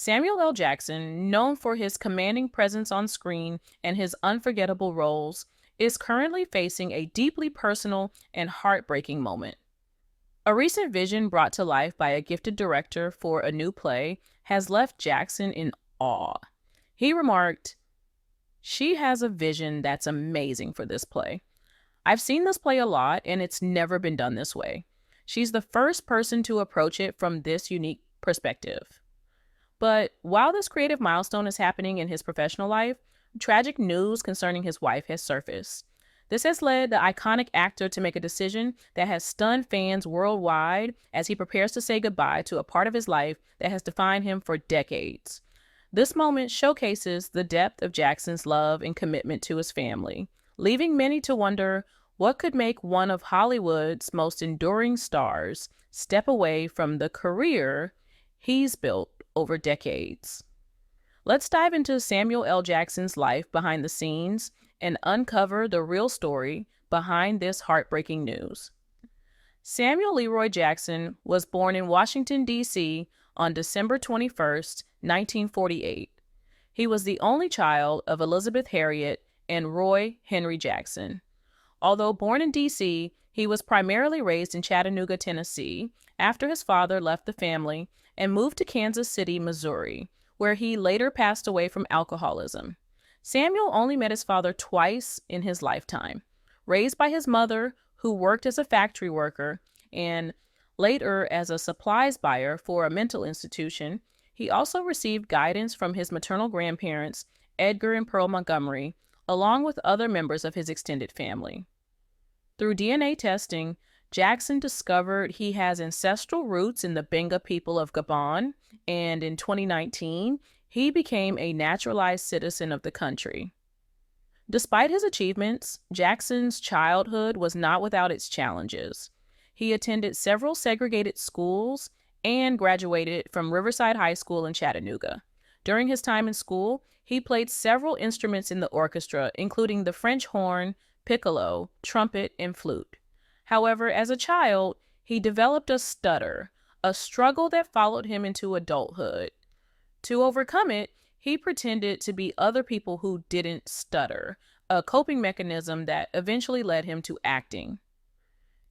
Samuel L. Jackson, known for his commanding presence on screen and his unforgettable roles, is currently facing a deeply personal and heartbreaking moment. A recent vision brought to life by a gifted director for a new play has left Jackson in awe. He remarked, "She has a vision that's amazing for this play. I've seen this play a lot, and it's never been done this way. She's the first person to approach it from this unique perspective." But while this creative milestone is happening in his professional life, tragic news concerning his wife has surfaced. This has led the iconic actor to make a decision that has stunned fans worldwide as he prepares to say goodbye to a part of his life that has defined him for decades. This moment showcases the depth of Jackson's love and commitment to his family, leaving many to wonder what could make one of Hollywood's most enduring stars step away from the career he's built over decades. Let's dive into Samuel L. Jackson's life behind the scenes and uncover the real story behind this heartbreaking news. Samuel Leroy Jackson was born in Washington, D.C. on December 21, 1948. He was the only child of Elizabeth Harriet and Roy Henry Jackson. Although born in D.C., he was primarily raised in Chattanooga, Tennessee, after his father left the family and moved to Kansas City, Missouri, where he later passed away from alcoholism. Samuel only met his father twice in his lifetime. Raised by his mother, who worked as a factory worker and later as a supplies buyer for a mental institution, he also received guidance from his maternal grandparents, Edgar and Pearl Montgomery, along with other members of his extended family. Through DNA testing, Jackson discovered he has ancestral roots in the Benga people of Gabon, and in 2019, he became a naturalized citizen of the country. Despite his achievements, Jackson's childhood was not without its challenges. He attended several segregated schools and graduated from Riverside High School in Chattanooga. During his time in school, he played several instruments in the orchestra, including the French horn, piccolo, trumpet, and flute. However, as a child, he developed a stutter, a struggle that followed him into adulthood. To overcome it, he pretended to be other people who didn't stutter, a coping mechanism that eventually led him to acting.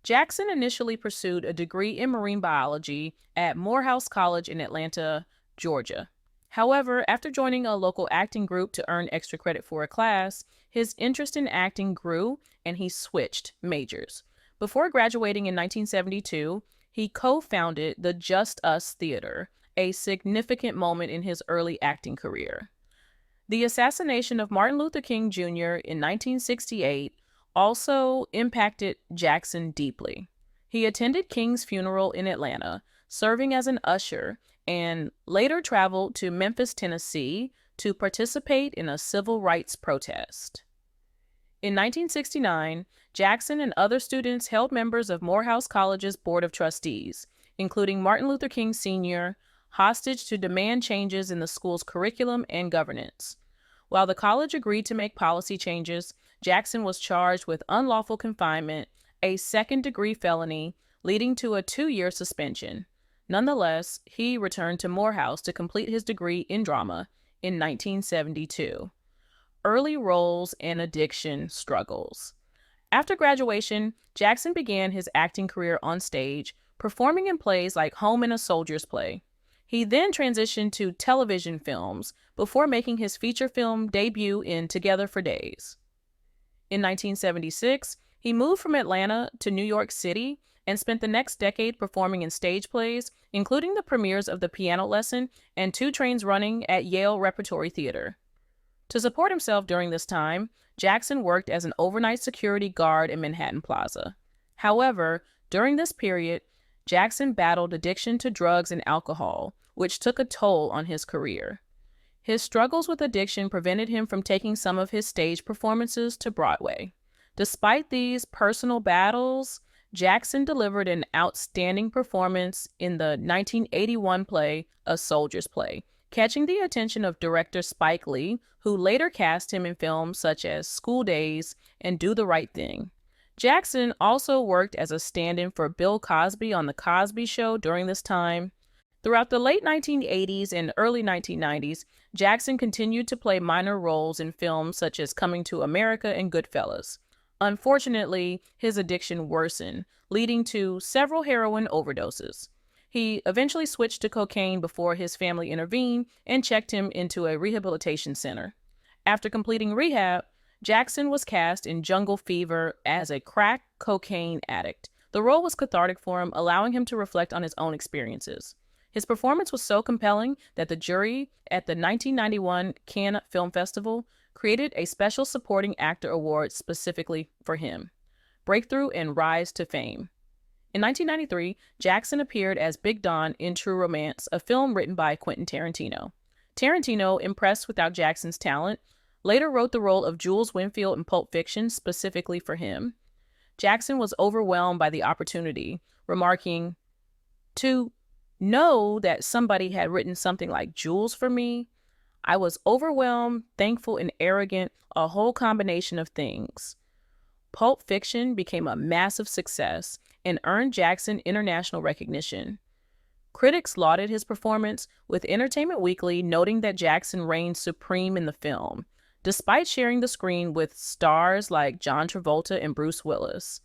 Jackson initially pursued a degree in marine biology at Morehouse College in Atlanta, Georgia. However, after joining a local acting group to earn extra credit for a class, his interest in acting grew and he switched majors. Before graduating in 1972, he co-founded the Just Us Theater, a significant moment in his early acting career. The assassination of Martin Luther King Jr. in 1968 also impacted Jackson deeply. He attended King's funeral in Atlanta, serving as an usher, and later traveled to Memphis, Tennessee, to participate in a civil rights protest. In 1969, Jackson and other students held members of Morehouse College's Board of Trustees, including Martin Luther King Sr., hostage to demand changes in the school's curriculum and governance. While the college agreed to make policy changes, Jackson was charged with unlawful confinement, a second-degree felony, leading to a 2-year suspension. Nonetheless, he returned to Morehouse to complete his degree in drama in 1972. Early roles and addiction struggles. After graduation, Jackson began his acting career on stage, performing in plays like Home and a Soldier's Play. He then transitioned to television films before making his feature film debut in Together for Days. In 1976, he moved from Atlanta to New York City and spent the next decade performing in stage plays, including the premieres of The Piano Lesson and Two Trains Running at Yale Repertory Theater. To support himself during this time, Jackson worked as an overnight security guard in Manhattan Plaza. However, during this period, Jackson battled addiction to drugs and alcohol, which took a toll on his career. His struggles with addiction prevented him from taking some of his stage performances to Broadway. Despite these personal battles, Jackson delivered an outstanding performance in the 1981 play A Soldier's Play, catching the attention of director Spike Lee, who later cast him in films such as School Days and Do the Right Thing. Jackson also worked as a stand-in for Bill Cosby on The Cosby Show during this time. Throughout the late 1980s and early 1990s, Jackson continued to play minor roles in films such as Coming to America and Goodfellas. Unfortunately, his addiction worsened, leading to several heroin overdoses. He eventually switched to cocaine before his family intervened and checked him into a rehabilitation center. After completing rehab, Jackson was cast in Jungle Fever as a crack cocaine addict. The role was cathartic for him, allowing him to reflect on his own experiences. His performance was so compelling that the jury at the 1991 Cannes Film Festival created a special supporting actor award specifically for him. Breakthrough and Rise to Fame. In 1993, Jackson appeared as Big Don in True Romance, a film written by Quentin Tarantino. Tarantino, impressed with Jackson's talent, later wrote the role of Jules Winfield in Pulp Fiction specifically for him. Jackson was overwhelmed by the opportunity, remarking, "To know that somebody had written something like Jules for me, I was overwhelmed, thankful, and arrogant, a whole combination of things." Pulp Fiction became a massive success and earned Jackson international recognition. Critics lauded his performance, with Entertainment Weekly noting that Jackson reigned supreme in the film, despite sharing the screen with stars like John Travolta and Bruce Willis.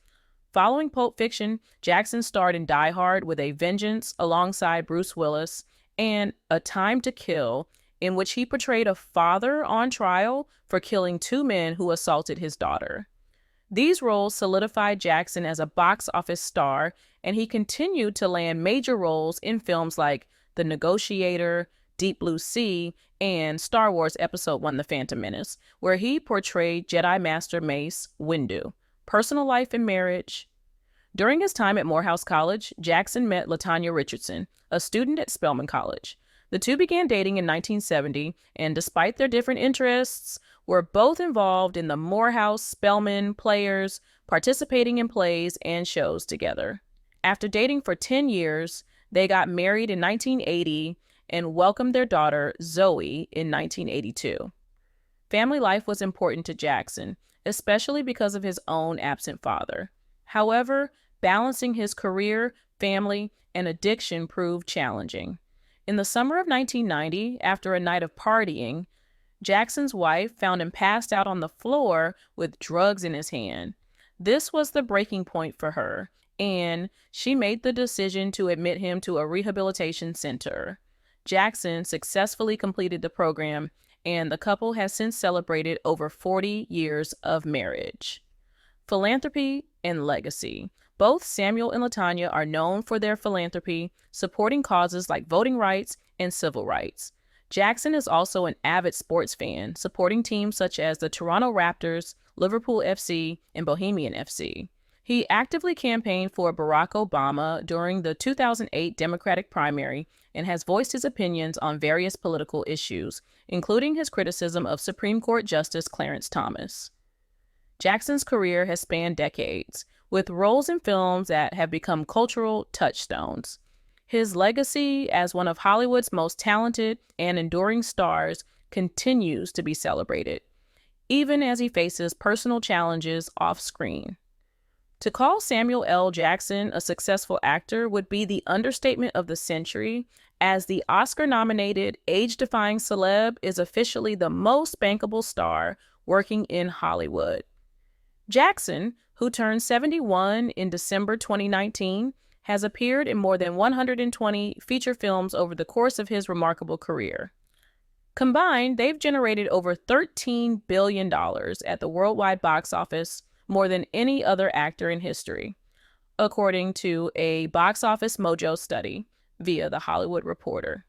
Following Pulp Fiction, Jackson starred in Die Hard with a Vengeance alongside Bruce Willis and A Time to Kill, in which he portrayed a father on trial for killing two men who assaulted his daughter. These roles solidified Jackson as a box office star, and he continued to land major roles in films like The Negotiator, Deep Blue Sea, and Star Wars Episode I: The Phantom Menace, where he portrayed Jedi Master Mace Windu. Personal life and marriage. During his time at Morehouse College, Jackson met LaTanya Richardson, a student at Spelman College. The two began dating in 1970, and despite their different interests, were both involved in the Morehouse Spelman Players, participating in plays and shows together. After dating for 10 years, they got married in 1980 and welcomed their daughter, Zoe, in 1982. Family life was important to Jackson, especially because of his own absent father. However, balancing his career, family, and addiction proved challenging. In the summer of 1990, after a night of partying, Jackson's wife found him passed out on the floor with drugs in his hand. This was the breaking point for her, and she made the decision to admit him to a rehabilitation center. Jackson successfully completed the program, and the couple has since celebrated over 40 years of marriage. Philanthropy and legacy. Both Samuel and LaTanya are known for their philanthropy, supporting causes like voting rights and civil rights. Jackson is also an avid sports fan, supporting teams such as the Toronto Raptors, Liverpool FC, and Bohemian FC. He actively campaigned for Barack Obama during the 2008 Democratic primary and has voiced his opinions on various political issues, including his criticism of Supreme Court Justice Clarence Thomas. Jackson's career has spanned decades, with roles in films that have become cultural touchstones. His legacy as one of Hollywood's most talented and enduring stars continues to be celebrated, even as he faces personal challenges off-screen. To call Samuel L. Jackson a successful actor would be the understatement of the century, as the Oscar-nominated, age-defying celeb is officially the most bankable star working in Hollywood. Jackson, who turned 71 in December 2019, has appeared in more than 120 feature films over the course of his remarkable career. Combined, they've generated over $13 billion at the worldwide box office, more than any other actor in history, according to a Box Office Mojo study via The Hollywood Reporter.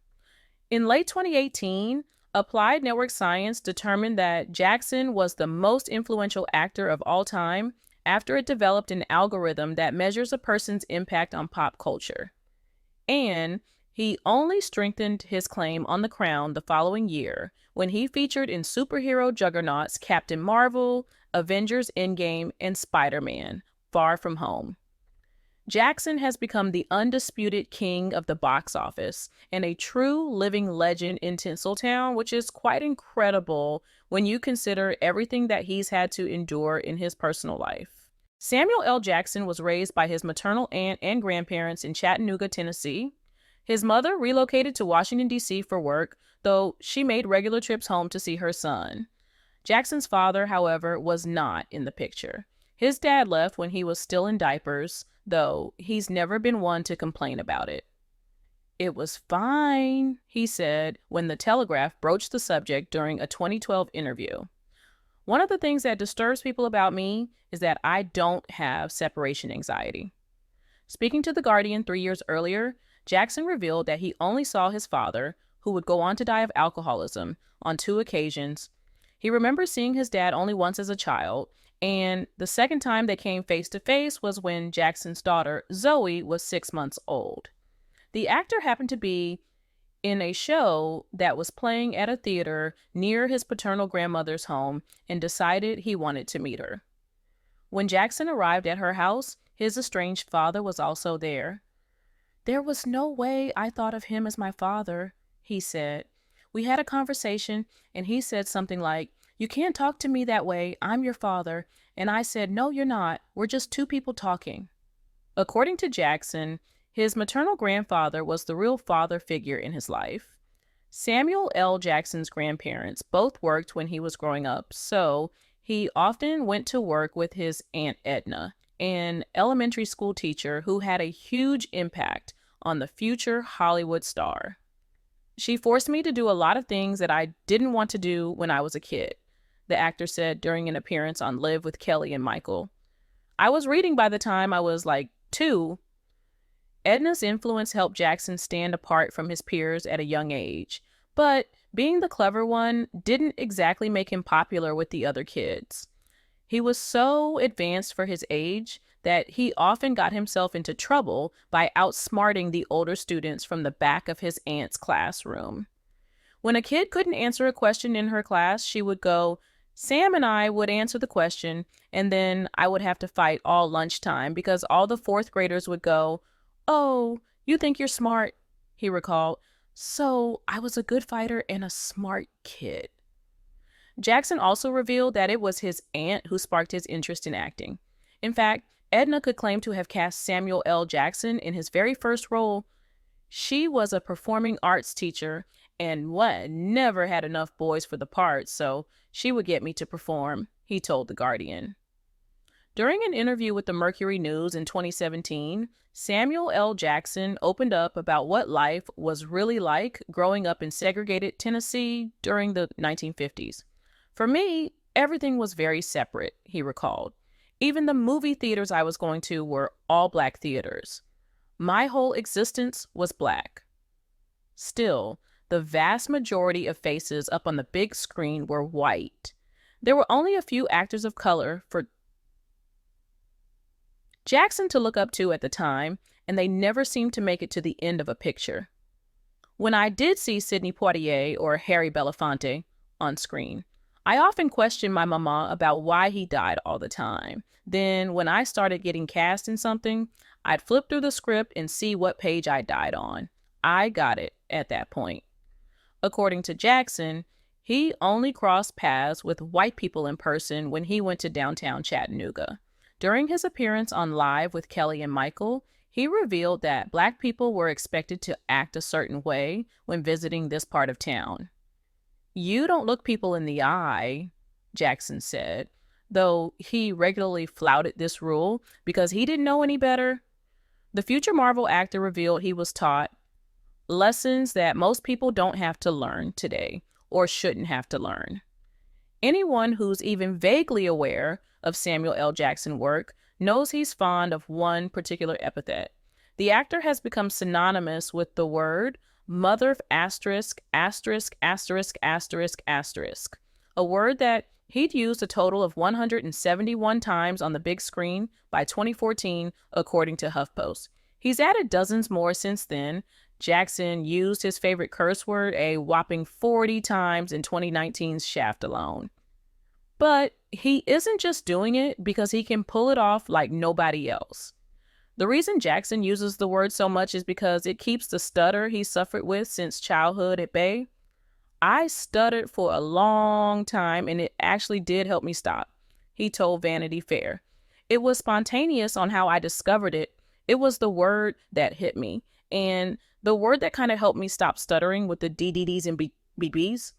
In late 2018, Applied Network Science determined that Jackson was the most influential actor of all time after it developed an algorithm that measures a person's impact on pop culture. And he only strengthened his claim on the crown the following year when he featured in superhero juggernauts Captain Marvel, Avengers Endgame, and Spider-Man: Far From Home. Jackson has become the undisputed king of the box office and a true living legend in Tinseltown, which is quite incredible when you consider everything that he's had to endure in his personal life. Samuel L. Jackson was raised by his maternal aunt and grandparents in Chattanooga, Tennessee. His mother relocated to Washington, D.C. for work, though she made regular trips home to see her son. Jackson's father, however, was not in the picture. His dad left when he was still in diapers, though he's never been one to complain about it. "It was fine," he said when the Telegraph broached the subject during a 2012 interview. "One of the things that disturbs people about me is that I don't have separation anxiety." Speaking to The Guardian 3 years earlier, Jackson revealed that he only saw his father, who would go on to die of alcoholism, on 2 occasions. He remembers seeing his dad only once as a child, and the second time they came face to face was when Jackson's daughter, Zoe, was 6 months old. The actor happened to be in a show that was playing at a theater near his paternal grandmother's home and decided he wanted to meet her. When Jackson arrived at her house, his estranged father was also there. "There was no way I thought of him as my father," he said. "We had a conversation, and he said something like, 'You can't talk to me that way. I'm your father.' And I said, 'No, you're not. We're just two people talking.'" According to Jackson, his maternal grandfather was the real father figure in his life. Samuel L. Jackson's grandparents both worked when he was growing up, so he often went to work with his Aunt Edna, an elementary school teacher who had a huge impact on the future Hollywood star. "She forced me to do a lot of things that I didn't want to do when I was a kid," the actor said during an appearance on Live with Kelly and Michael. "I was reading by the time I was like 2. Edna's influence helped Jackson stand apart from his peers at a young age, but being the clever one didn't exactly make him popular with the other kids. He was so advanced for his age that he often got himself into trouble by outsmarting the older students from the back of his aunt's classroom. When a kid couldn't answer a question in her class, she would go, "Sam and I would answer the question, and then I would have to fight all lunchtime because all the fourth graders would go, 'Oh, you think you're smart,'" he recalled. "So I was a good fighter and a smart kid." Jackson also revealed that it was his aunt who sparked his interest in acting. In fact, Edna could claim to have cast Samuel L. Jackson in his very first role. She was a performing arts teacher and never had enough boys for the part, so she would get me to perform, he told The Guardian. During an interview with the Mercury News in 2017, Samuel L. Jackson opened up about what life was really like growing up in segregated Tennessee during the 1950s. "For me, everything was very separate," he recalled. "Even the movie theaters I was going to were all Black theaters. My whole existence was Black." Still, the vast majority of faces up on the big screen were white. There were only a few actors of color for Jackson to look up to at the time, and they never seemed to make it to the end of a picture. When I did see Sidney Poitier or Harry Belafonte on screen, I often questioned my mama about why he died all the time. Then, when I started getting cast in something, I'd flip through the script and see what page I died on. I got it at that point. According to Jackson, he only crossed paths with white people in person when he went to downtown Chattanooga. During his appearance on Live with Kelly and Michael, he revealed that Black people were expected to act a certain way when visiting this part of town. "You don't look people in the eye," Jackson said, though he regularly flouted this rule because he didn't know any better. The future Marvel actor revealed he was taught lessons that most people don't have to learn today or shouldn't have to learn. Anyone who's even vaguely aware of Samuel L. Jackson work knows he's fond of one particular epithet. The actor has become synonymous with the word mother of asterisk, asterisk, asterisk, asterisk, asterisk, a word that he'd used a total of 171 times on the big screen by 2014, according to HuffPost. He's added dozens more since then. Jackson used his favorite curse word a whopping 40 times in 2019's Shaft alone. But he isn't just doing it because he can pull it off like nobody else. The reason Jackson uses the word so much is because it keeps the stutter he suffered with since childhood at bay. "I stuttered for a long time and it actually did help me stop," he told Vanity Fair. "It was spontaneous on how I discovered it. It was the word that hit me. And The word that kind of helped me stop stuttering with the DDDs and BBs